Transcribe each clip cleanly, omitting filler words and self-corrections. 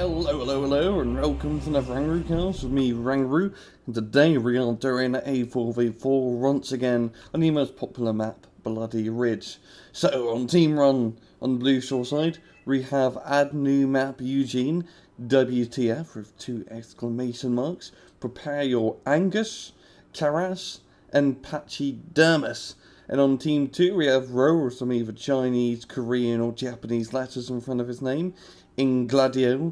Hello, and welcome to another ANGUS cast with me, ANGUS, and today we are doing a 4v4 once again on the most popular map, Bloody Ridge. So, on Team Run, on the blue shore side, we have Add New Map Eugen, WTF with 2 exclamation marks, prepare your ANGUS, Karas, and Pachidermus. And on Team 2 we have Rho with some either Chinese, Korean or Japanese letters in front of his name, in gladio,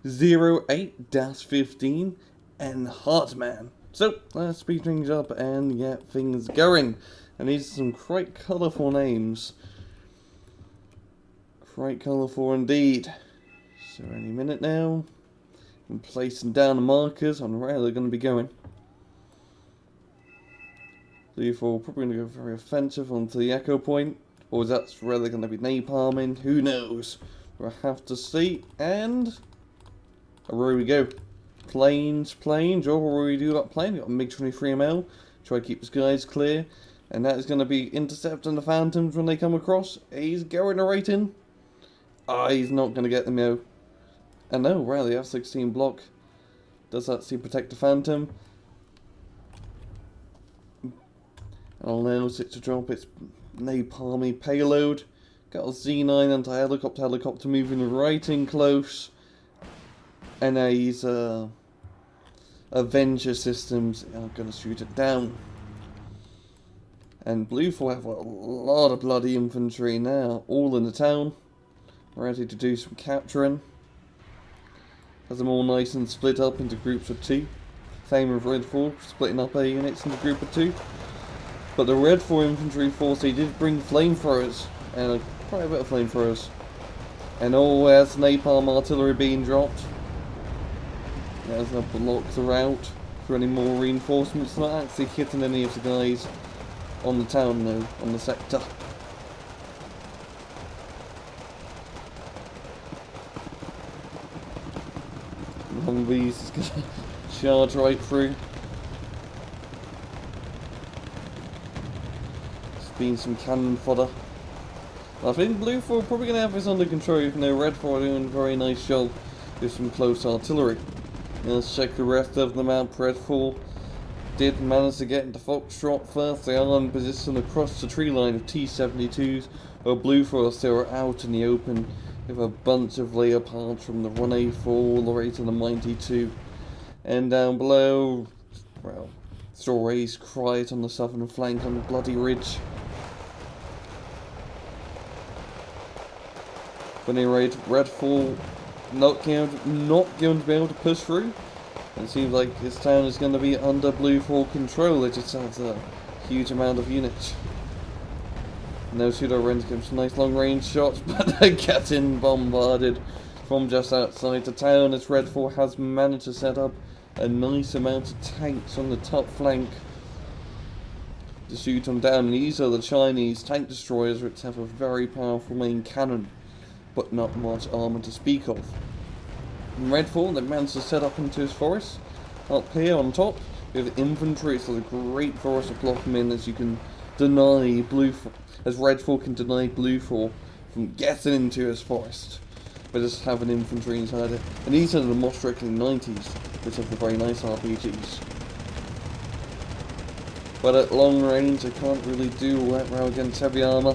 08-15, and Hartmann. So, let's speed things up and get things going. And these are some quite colourful names. Quite colourful indeed. So any minute now, I'm placing down the markers on where they're going to be going. Therefore, probably going to go very offensive onto the echo point, or that's where they're going to be napalming, who knows. We'll have to see, and here we go. Planes, oh, we do that plane, we've got a MiG-23ML, try to keep the skies clear, and that is going to be intercepting the Phantoms when they come across. He's going right in. He's not going to get them though. And no, wow, the F-16 block does actually protect the Phantom. Allows it to drop its napalmy payload. Got a Z9 anti-helicopter moving right in close. And these Avenger systems are going to shoot it down. And Blue 4 have a lot of bloody infantry now, all in the town, ready to do some capturing. Has them all nice and split up into groups of 2. Same with Red 4, splitting up their units into a group of 2. But the Red 4 infantry force, they did bring flamethrowers, and quite a bit of flamethrowers. And there's napalm artillery being dropped. There's no blocks the route for any more reinforcements. Not actually hitting any of the guys on the town though, on the sector. Humvees is going to charge right through. Been some cannon fodder. I think Blue 4 are probably going to have this under control, even though Red 4 are doing a very nice job with some close artillery. Let's check the rest of the map. Red 4 did manage to get into Foxtrot first. They are in position across the tree line of T-72s, while Blue 4 are still out in the open with a bunch of Leopards from the 1A4 all the way to the Mighty 2. And down below, well, stories quiet on the southern flank on the Bloody Ridge. But anyway, Red 4 not going to be able to push through. It seems like this town is going to be under Blue 4 control. It just has a huge amount of units. No pseudo rents give some nice long range shots, but they're getting bombarded from just outside the town as Red 4 has managed to set up a nice amount of tanks on the top flank to shoot them down. And these are the Chinese tank destroyers, which have a very powerful main cannon, but not much armour to speak of. In Red 4, they managed to set up into his forest. Up here on top, we have infantry, so the great forest of block them in as you can deny Blue 4, as Red 4 can deny Blue 4 from getting into his forest. But just having infantry inside it. And these are the more strictly 90s, which have the very nice RPGs. But at long range, they can't really do all that well against heavy armour.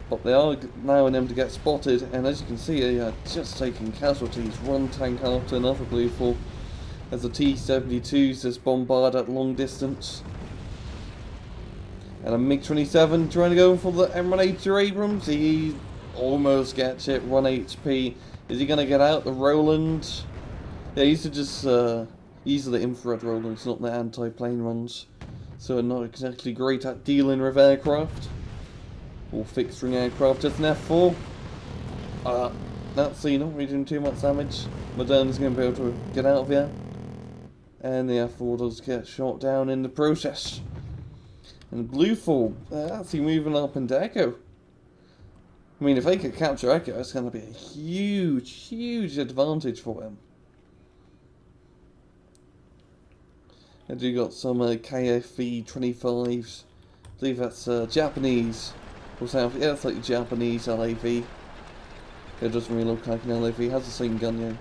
But they are allowing them to get spotted, and as you can see, they are just taking casualties, one tank after another, Blue 4, as the T-72s just bombard at long distance. And a MiG-27 trying to go for the M1A2 Abrams. He almost gets it, 1 HP. Is he going to get out the Roland? Yeah, these are just, these are the infrared Rolands, not the anti-plane ones. So not exactly great at dealing with aircraft. Or fixed-wing aircraft, just an F4. That's not really doing too much damage. Moderna's going to be able to get out of here. And the F4 does get shot down in the process. And Blue 4, actually moving up into Echo. I mean, if they could capture Echo, it's going to be a huge advantage for them. And you got some KFV 25s. I believe that's Japanese. Or South, yeah, it's like Japanese LAV. It doesn't really look like an LAV. It has the same gun, yeah.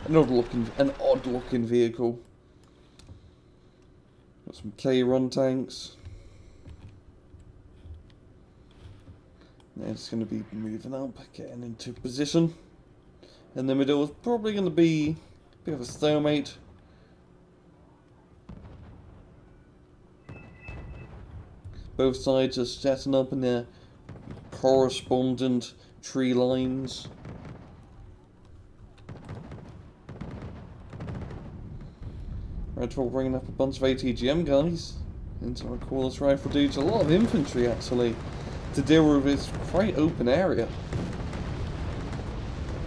An odd looking vehicle. Got some K-run tanks. And it's going to be moving up, getting into position. In the middle is probably going to be a bit of a stalemate. Both sides are setting up in their correspondent tree lines. Redfall bringing up a bunch of ATGM guys into our cordless rifle dudes. A lot of infantry actually to deal with this quite open area.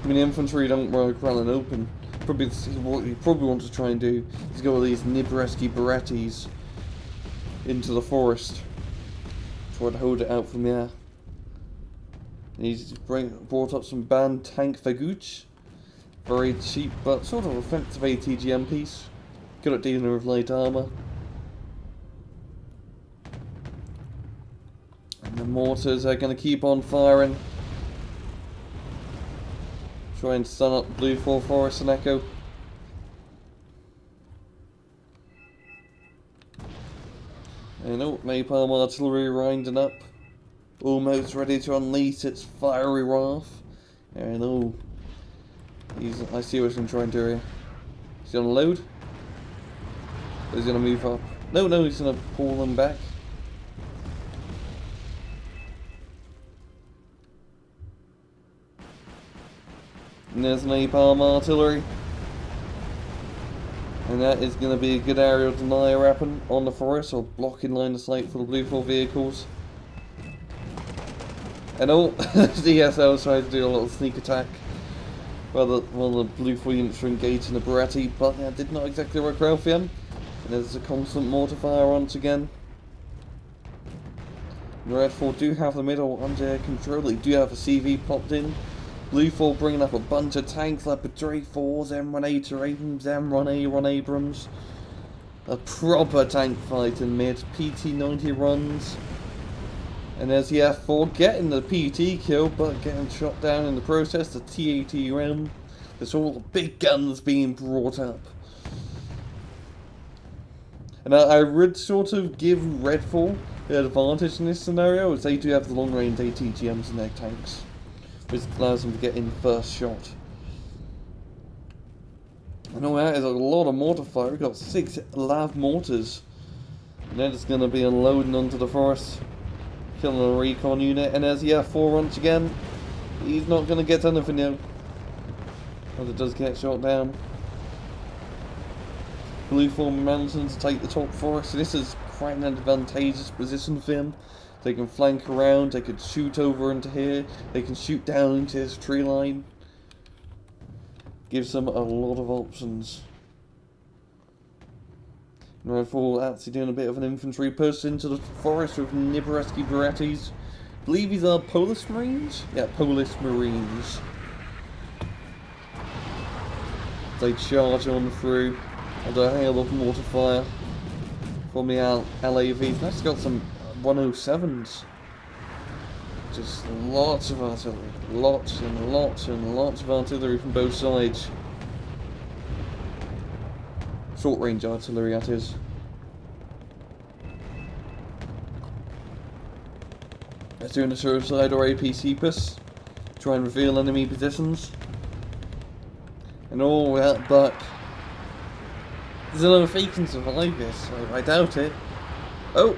I mean, infantry don't work well in open. Probably what you probably want to try and do is go with these Nibreski Berettis into the forest. Try to hold it out from there. And he's brought up some banned tank Faguch. Very cheap but sort of offensive ATGM piece. Good at dealing with light armour. And the mortars are going to keep on firing. Try and stun up Blue 4 Forest and Echo. And oh, Napalm artillery winding up. Almost ready to unleash its fiery wrath. And oh, I see what he's going to try and do here. He's going to load. He's going to move up. No, he's going to pull them back. And there's napalm artillery. And that is going to be a good aerial denial weapon on the forest, or blocking line of sight for the Blue 4 vehicles. And oh, DSL is trying to do a little sneak attack while the Blue 4 units are engaged in the Beretti, but that did not exactly work well for him. And there's a constant mortar fire once again. The Red 4 do have the middle under control. They do have a CV popped in. Blue 4 bringing up a bunch of tanks like Patriot 4s, M1A Abrams, M1A1 Abrams. A proper tank fight in mid. PT90 runs. And there's the F4 getting the PT kill, but getting shot down in the process. The T80M. There's all the big guns being brought up. And I would sort of give Redfall the advantage in this scenario, as they do have the long range ATGMs in their tanks, which allows them to get in first shot. And all that is a lot of mortar fire. We've got 6 lav mortars. And then it's going to be unloading onto the forest, killing a recon unit. And there's the F4 once again. He's not going to get anything now, but it does get shot down. Blue 4 managing to take the top forest. This is quite an advantageous position for him. They can flank around, they can shoot over into here, they can shoot down into his tree line. Gives them a lot of options. Redfall actually doing a bit of an infantry push into the forest with Nibreski Berettis. I believe these are Polish Marines? Yeah, Polish Marines. They charge on through. And a hail of mortar fire from the LAVs. That's got some 107s. Just lots of artillery. Lots and lots and lots of artillery from both sides. Short range artillery, that is. Let's do a suicide or APC push. Try and reveal enemy positions. And all that, but I don't know if he can survive this. I doubt it. Oh!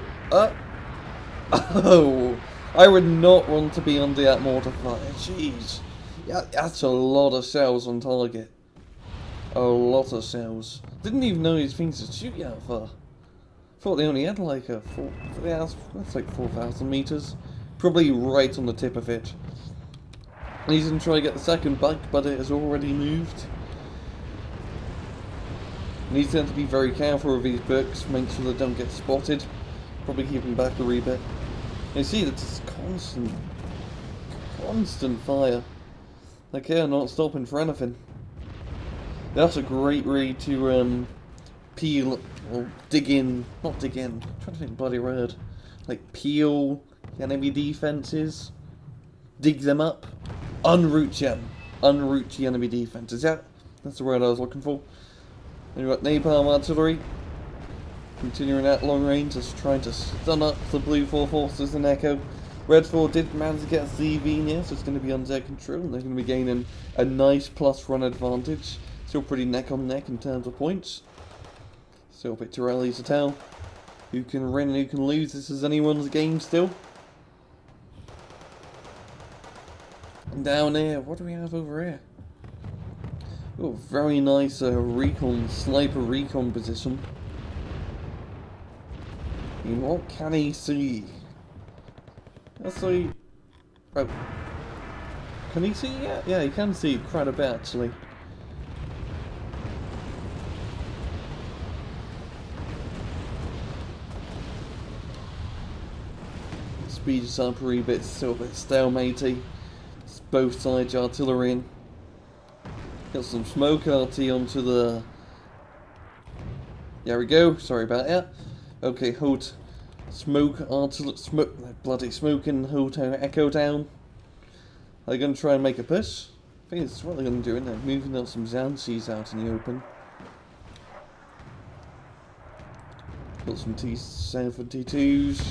I would not want to be under that mortar fire. Jeez. Yeah, that's a lot of cells on target. A lot of cells. Didn't even know these things would shoot you out far. Thought they only had like a that's like 4,000 meters. Probably right on the tip of it. He's gonna try to get the second bug, but it has already moved. Needs to be very careful with these books, make sure they don't get spotted. Probably keep them back a wee bit. You see, that's just constant fire. Like, yeah, not stopping for anything. That's a great way to peel or dig in. Not dig in. I'm trying to think of the bloody word. Like peel enemy defenses, dig them up, unroot the enemy defenses. Yeah, that's the word I was looking for. And we've got napalm artillery. Continuing at long range, just trying to stun up the blue 4 forces in Echo. Red 4 did manage to get ZV near, so it's going to be under their control. They're going to be gaining a nice plus run advantage. Still pretty neck on neck in terms of points. Still a bit too early to tell who can win and who can lose. This is anyone's game still. And down here, what do we have over here? Oh, very nice sniper recon position. And what can he see? Let's see. Oh. Can he see yet? Yeah, he can see quite a bit actually. Speed is up a wee bit, still a bit stalematey. It's both sides artillery in. Got some smoke RT onto the... There we go, sorry about that. Okay, hold smoke bloody smoke and hold Echo down. Are they going to try and make a push? I think it's what they're going to do, isn't it? Moving out some Zanshis out in the open. Got some T-72s.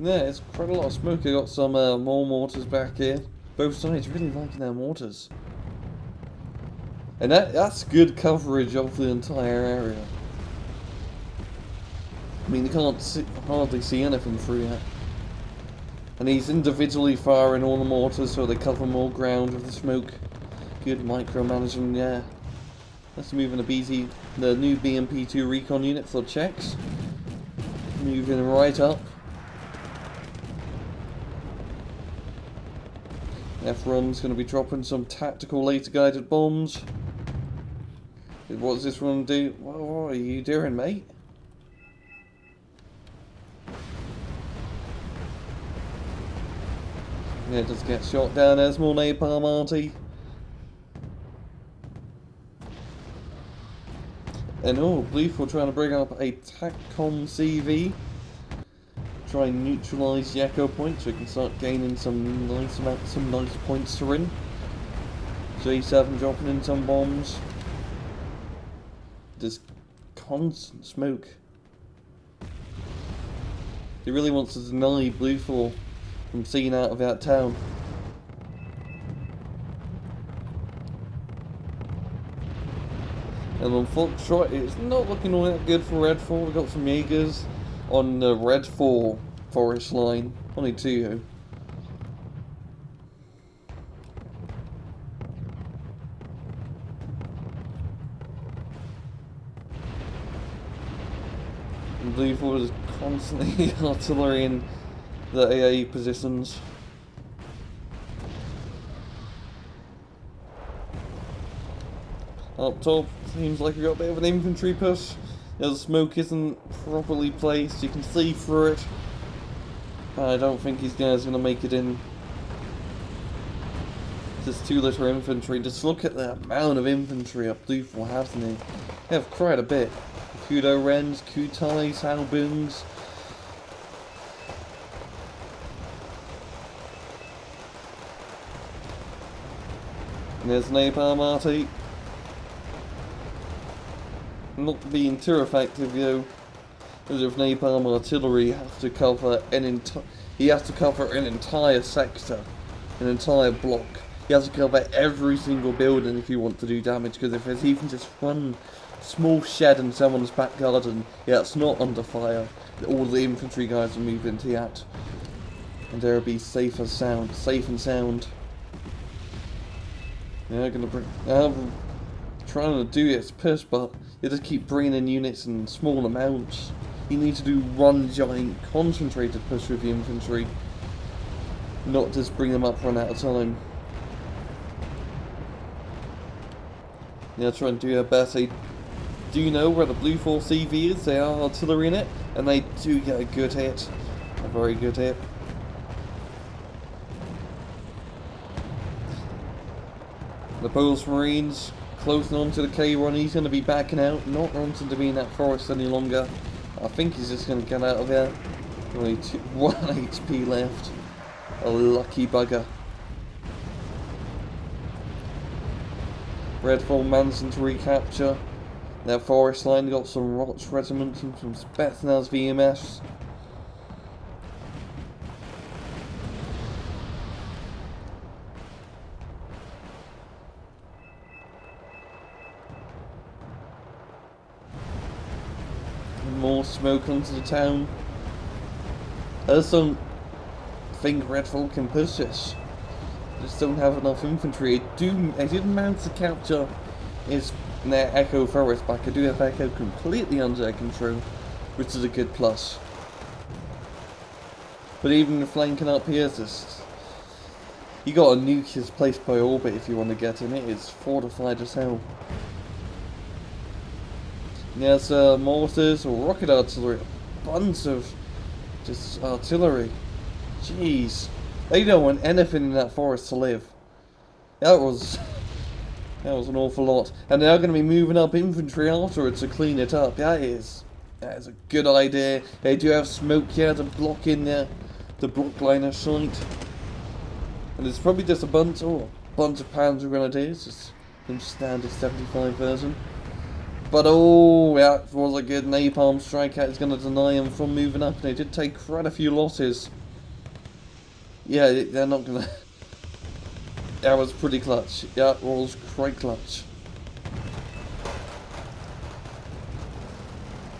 Yeah, it's quite a lot of smoke. I got some more mortars back here. Both sides really liking their mortars. And that's good coverage of the entire area. I mean, you can't hardly see anything through that. And he's individually firing all the mortars so they cover more ground with the smoke. Good micromanagement, yeah. Let's move in the new BMP2 recon unit for checks. Moving right up. F-Run's going to be dropping some tactical laser guided bombs. What does this one do? What are you doing, mate? Yeah, just get shot down as more napalm arty. And oh, Bluth, we're trying to bring up a TACCOM CV. Try and neutralise the echo point so we can start gaining some nice points to win. J7 dropping in some bombs. Just constant smoke. He really wants to deny Blue 4 from seeing out of that town. And on Foxtrot, it's not looking all that good for Red 4. We've got some Jaegers on the Red 4 forest line. Only 2. And Blue 4 is constantly artillery in the AA positions. Up top, seems like we got a bit of an infantry push. The smoke isn't properly placed, you can see through it. I don't think these guys are going to make it in. Just 2 little infantry. Just look at the amount of infantry up Blue 4 has in it. They have quite a bit. Kudo Wrens, Kutais, Halboons. And there's Napalm Arty. Not being too effective though, because if napalm artillery you have to cover an entire sector, an entire block. You have to cover every single building if you want to do damage, because if there's even just one small shed in someone's back garden, yeah, it's not under fire. All the infantry guys will move into that, and they'll be safe and sound. Yeah, I'm gonna bring. Trying to do its push, but you just keep bringing in units in small amounts. You need to do one giant concentrated push with the infantry, not just bring them up run out of time. Yeah, try and do their best. They do know where the Blue 4 CV is, they are artillery in it, and they do get a good hit. A very good hit. The Polish Marines closing on to the K1, he's going to be backing out, not wanting to be in that forest any longer. I think he's just going to get out of there. Only 1 HP left. A lucky bugger. Redfall managing to recapture. That forest line got some Roch regiments and some Spetsnaz VMS. More smoke onto the town. I just don't think Redfall can push this. I just don't have enough infantry. I didn't manage to capture their Echo Forest back. I do have Echo completely under their control, which is a good plus. But even flanking up here, you got to nuke his place by orbit if you want to get in. It is fortified as hell. There's mortars or rocket artillery, a bunch of just artillery. Jeez, they don't want anything in that forest to live. That was an awful lot, and they're going to be moving up infantry afterwards to clean it up. That is a good idea. They do have smoke here to block in the block line of sight, and there's probably just a bunch of Panzer Grenadiers, just in standard 75 version. But oh, that was a good napalm strike. That is going to deny them from moving up. They did take quite a few losses. Yeah, they're not going to... That was pretty clutch. Yeah, it was quite clutch.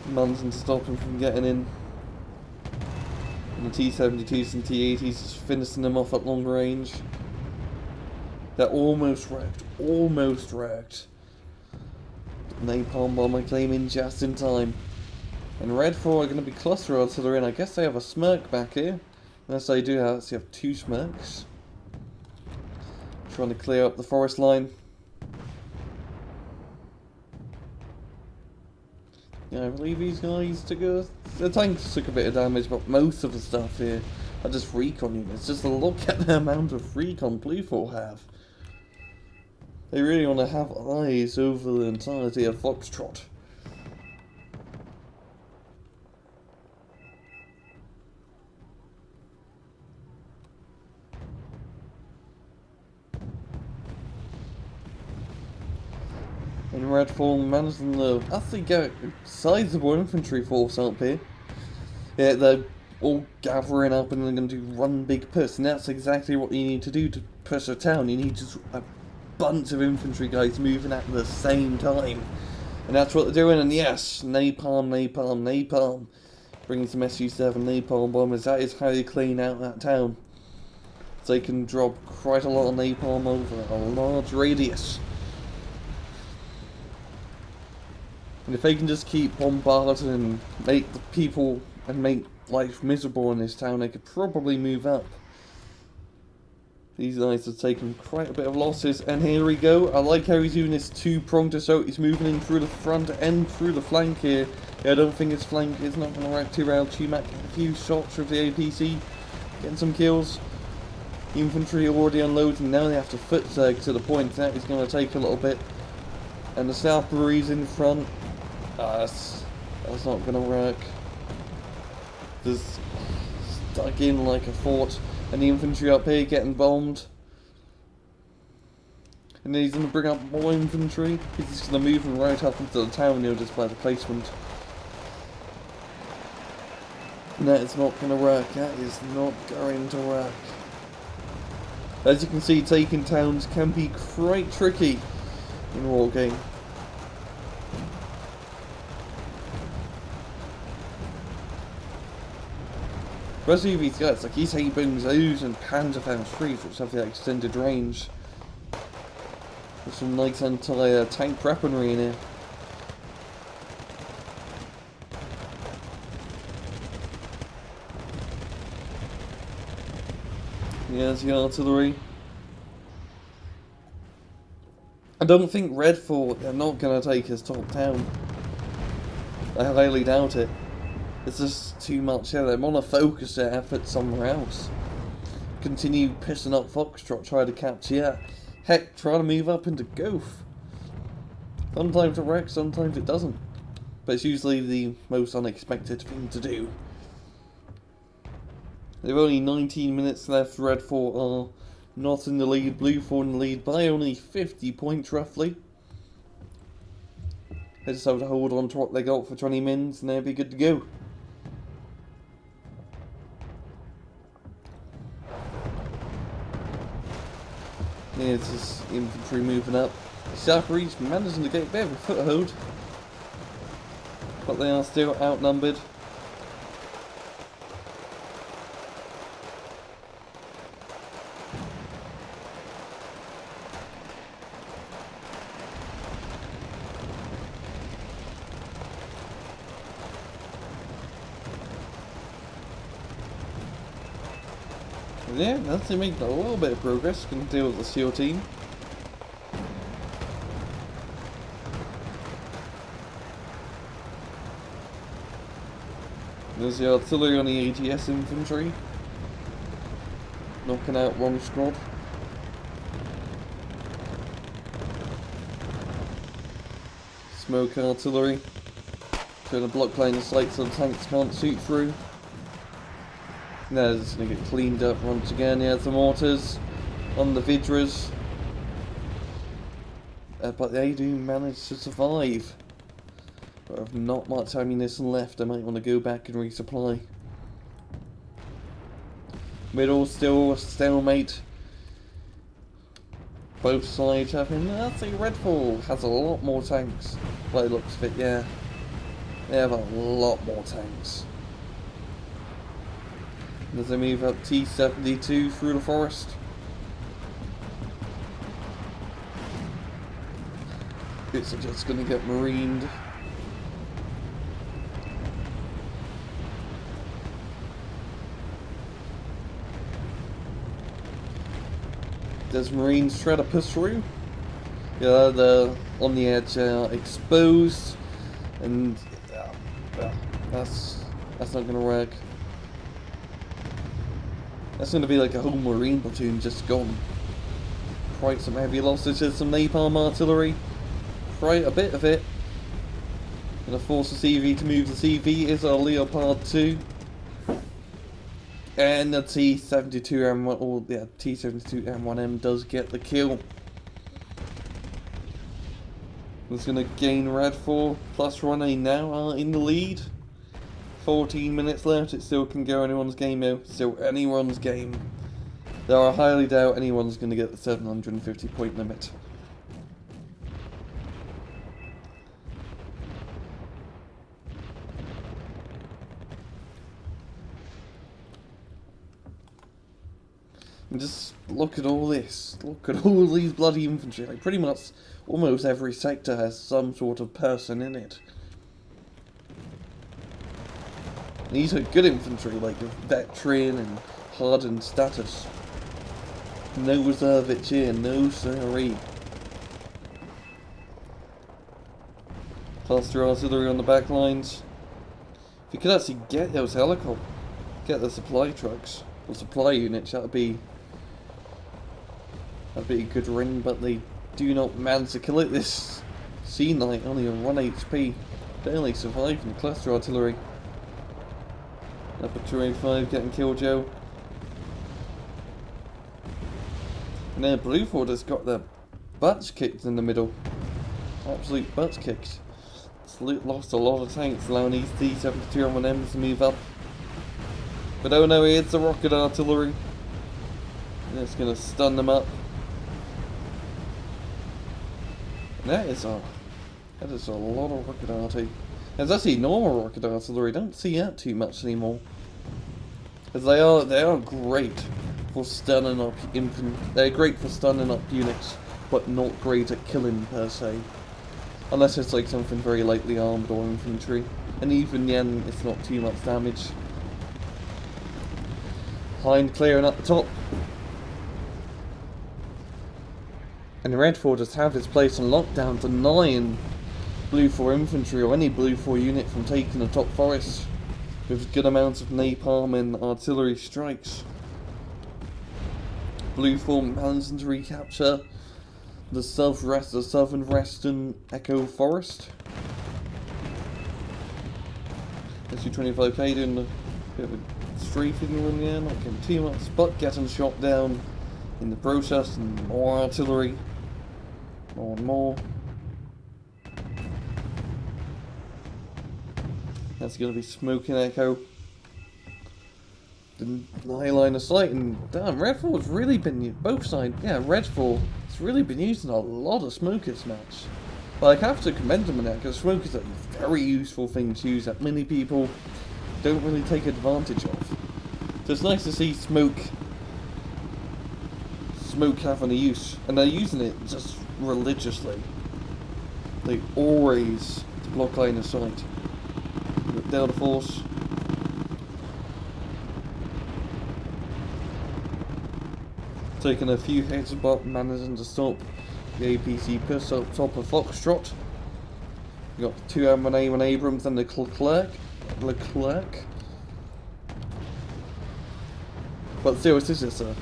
Managing to stop them from getting in. And the T-72s and T-80s just finishing them off at long range. They're almost wrecked. Almost wrecked. Napalm bomber came in just in time. And Redfall are going to be cluster artillery, and I guess they have a smirk back here. Unless they do have, so you have 2 smirks. Trying to clear up the forest line. Yeah, I believe these guys the tanks took a bit of damage, but most of the stuff here are just recon units. Just look at the amount of recon Bluethorn have. They really want to have eyes over the entirety of Foxtrot. And Redfall managing to actually get a sizable infantry force up here. Yeah, they're all gathering up and they're going to do one big push, and that's exactly what you need to do to push a town. You need just a bunch of infantry guys moving at the same time, and that's what they're doing. And yes, napalm brings some Su-7 napalm bombers. That is how you clean out that town, so they can drop quite a lot of napalm over a large radius. And if they can just keep bombarding and make the people and make life miserable in this town, they could probably move up. These guys have taken quite a bit of losses, and here we go. I like how he's doing this two-pronged assault. He's moving in through the front and through the flank here. Yeah, I don't think his flank is not going to work too well. Tumac getting a few shots with the APC, getting some kills. Infantry already unloading, now they have to foot zag to the point. That is going to take a little bit. And the South Breeze in front. That's not going to work. Just stuck in like a fort. And the infantry up here getting bombed. And then he's going to bring up more infantry. He's just going to move them right up into the town here just by the placement. And that is not going to work. That is not going to work. As you can see, taking towns can be quite tricky in Wargame. Especially these guys, like these Hayboom Zoos and Panzerfaust 3s, which have the extended range. There's some nice anti-tank weaponry in here. Here's the artillery. I don't think Redfall are not going to take his top town. I highly doubt it. It's just too much here. They want to focus their efforts somewhere else. Continue pissing up Foxtrot, try to capture. Yeah. Heck, try to move up into Goaf. Sometimes it works, sometimes it doesn't. But it's usually the most unexpected thing to do. There are only 19 minutes left. Redfall are not in the lead. Bluethorn in the lead by only 50 points roughly. They just have to hold on to what they got for 20 mins and they'll be good to go. Here's this infantry moving up. Sappori's managing to get a bit of a foothold, but they are still outnumbered. Yeah, that's making a little bit of progress. Can deal with the SEAL team. There's the artillery on the ATS infantry, knocking out one squad. Smoke artillery, trying to block line of sight so the tanks can't shoot through. Now it's going to get cleaned up once again. Here's the mortars on the Vidras. But they do manage to survive. But with not much ammunition left, I might want to go back and resupply. Middle still a stalemate. Both sides having, I'd say Redfall has a lot more tanks. By the looks of it, yeah. They have a lot more tanks. As they move up T-72 through the forest. It's just going to get marined. There's Marines try to push through. Yeah, they're on the edge, exposed, and that's not going to work. That's going to be like a whole Marine platoon just gone. Quite some heavy losses to some napalm artillery. Quite a bit of it. Gonna force the CV to move. The CV is our Leopard 2. And the T-72M1, or yeah, T-72M1M does get the kill. It's gonna gain Redfall plus running now are in the lead. 14 minutes left, it still can go anyone's game now. Still anyone's game. Though I highly doubt anyone's going to get the 750 point limit. And just look at all this. Look at all these bloody infantry. Like pretty much almost every sector has some sort of person in it. These are good infantry, like veteran and hardened status. No reservage here, no siree. Cluster artillery on the back lines. If you could actually get those helicopters, get the supply trucks, or supply units, that'd be a good ring, but they do not manage to kill it. This Sea Knight only on 1 HP, barely surviving the cluster artillery. Up at 285 getting killed, Joe. And then Blue Ford has got their butts kicked in the middle. Absolute butts kicked. It's lost a lot of tanks, allowing these T-72M1Ms to move up. But oh no, here's the rocket artillery. And it's going to stun them up. And that is a lot of rocket artillery. There's actually normal rocket artillery. Don't see that too much anymore. Because they are great for stunning up they're great for stunning up units, but not great at killing per se. Unless it's like something very lightly armed or infantry. And even then, it's not too much damage. Hind clearing up the top. And Red 4 just have his place on lockdown, denying Blue 4 infantry or any Blue 4 unit from taking the top forest with good amounts of napalm and artillery strikes. Blue 4 managing to recapture the southern western Echo Forest. SU-25K doing a bit of a strafing run there, not getting too much, but getting shot down in the process, and more artillery. More and more. That's going to be smoking echo. The high line of sight, and damn, Red 4's really been, both sides, yeah, Red 4 has really been using a lot of smoke this match. But I have to commend them on that, because smoke is a very useful thing to use that many people don't really take advantage of. So it's nice to see smoke having a use, and they're using it just religiously. They always block line of sight. Delta Force. Taking a few hits, but managing to stop the APC push up top of Foxtrot. We got 2 M1A1 Abrams and the Leclerc. But still, it's just a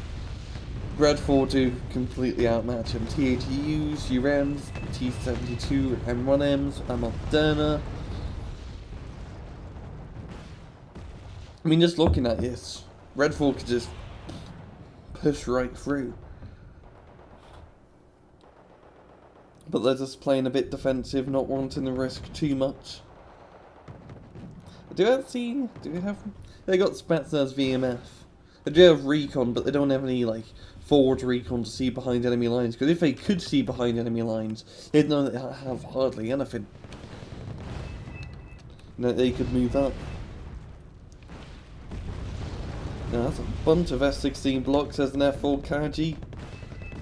Red 4 do completely outmatch him. T-80Us, UMs, T-72 M1Ms, and Moderna. I mean, just looking at this, Red 4 could just push right through. But they're just playing a bit defensive, not wanting to risk too much. They got Spetsnaz VMF. They do have recon, but they don't have any, like, forward recon to see behind enemy lines. Because if they could see behind enemy lines, they'd know that they have hardly anything. And that they could move up. Now that's a bunch of S16 blocks as an F4 Kaji.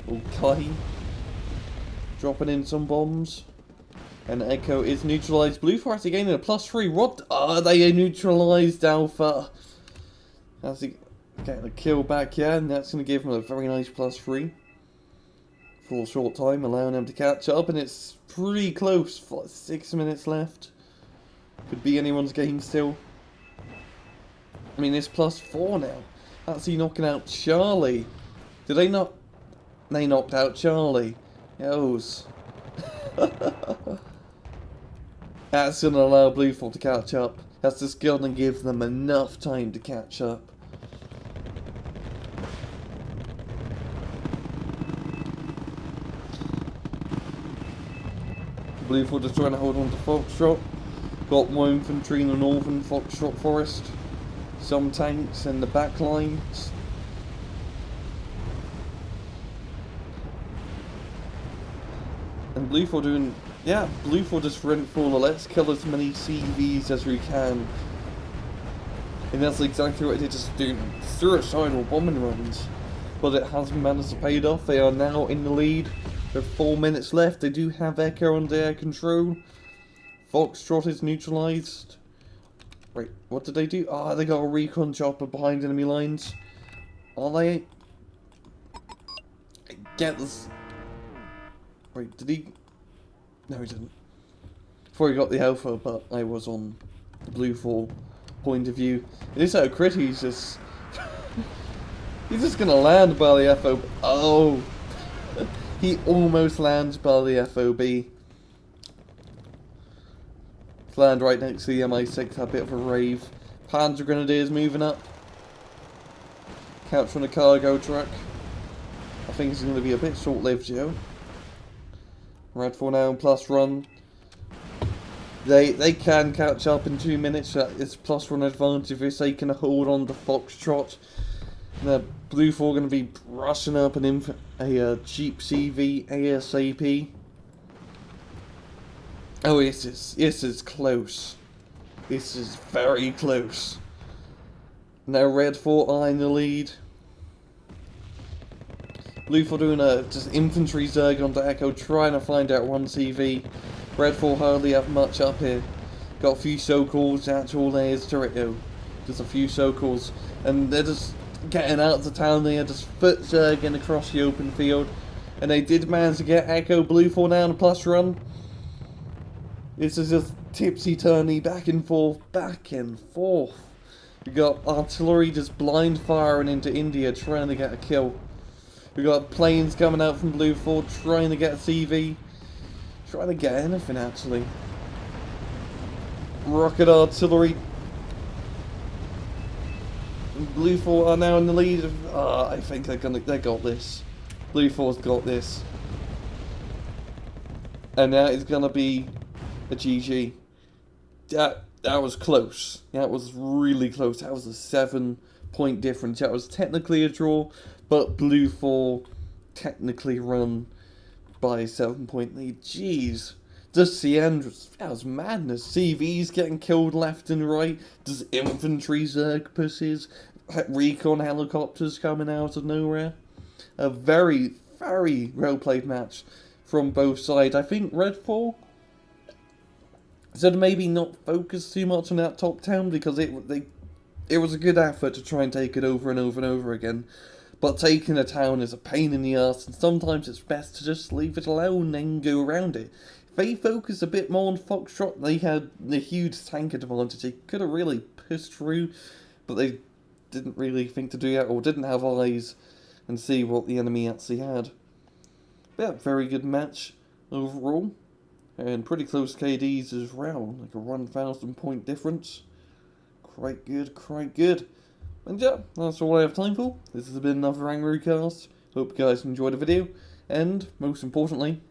Or Kai. Dropping in some bombs. And Echo is neutralised. Blue Forest again in a +3. What are they neutralised Alpha? That's getting a kill back, yeah, and that's going to give him a very nice +3 for a short time, allowing them to catch up, and it's pretty close. 6 minutes left. Could be anyone's game still. I mean, it's +4 now. That's he knocking out Charlie. Did they not? They knocked out Charlie. Yos. That's going to allow Bluefall to catch up. That's just going to give them enough time to catch up. Bluefall just trying to hold on to Foxtrot. Got more infantry in the northern Foxtrot forest. Some tanks in the back lines. And Bluefall doing, yeah, Bluefall just went for let's kill as many CVs as we can. And that's exactly what they just do, suicidal bombing runs. But it has managed to pay off. They are now in the lead. With 4 minutes left, they do have Echo under air control. Foxtrot is neutralised. Wait, what did they do? Ah, they got a recon chopper behind enemy lines. Are they? Get this. Wait, did he? No, he didn't. Before he got the alpha, but I was on the Bluefall point of view. It is so crit, he's just... he's just gonna land by the FOB. Oh! He almost lands by the FOB. Land right next to the MI6, had a bit of a rave. Panzer Grenadiers moving up. Capturing a cargo truck. I think it's going to be a bit short-lived, Joe. Red 4 now plus run. They can catch up in 2 minutes. It's +1 advantage if they can hold on to Foxtrot. The Blue 4 going to be rushing up a Jeep CV ASAP. Oh, this is close. This is very close. Now Red 4 are in the lead. Blue 4 doing a just infantry zerg onto Echo, trying to find out one CV. Red 4 hardly have much up here. Got a few so-calls, actual layers turret though. Just a few so-calls. And they're just getting out of the town there, just foot zerging across the open field. And they did manage to get Echo Blue 4 down a plus run. This is just tipsy-turny, back and forth, back and forth. We got artillery just blind firing into India, trying to get a kill. We got planes coming out from Blue 4, trying to get a CV. Trying to get anything, actually. Rocket artillery. Blue 4 are now in the lead. I think they got this. Blue 4's got this. And now it's gonna be a GG. That was close. That was really close. That was a 7-point difference. That was technically a draw, but Blue 4 technically run by a 7-point lead. Jeez. Does the end, that was madness. CV's getting killed left and right. Does infantry zerg pushes, recon helicopters coming out of nowhere. A very, very well played match from both sides. I think Red 4 should maybe not focus too much on that top town, because it was a good effort to try and take it over and over and over again. But taking a town is a pain in the ass, and sometimes it's best to just leave it alone and go around it. If they focused a bit more on Foxtrot, they had the huge tank advantage. They could have really pushed through, but they didn't really think to do that, or didn't have eyes and see what the enemy actually had. But yeah, very good match overall, and pretty close KDs as well, like a 1,000 point difference. Quite good, quite good. And yeah, that's all I have time for. This has been another ANGUS cast. Hope you guys enjoyed the video, and most importantly,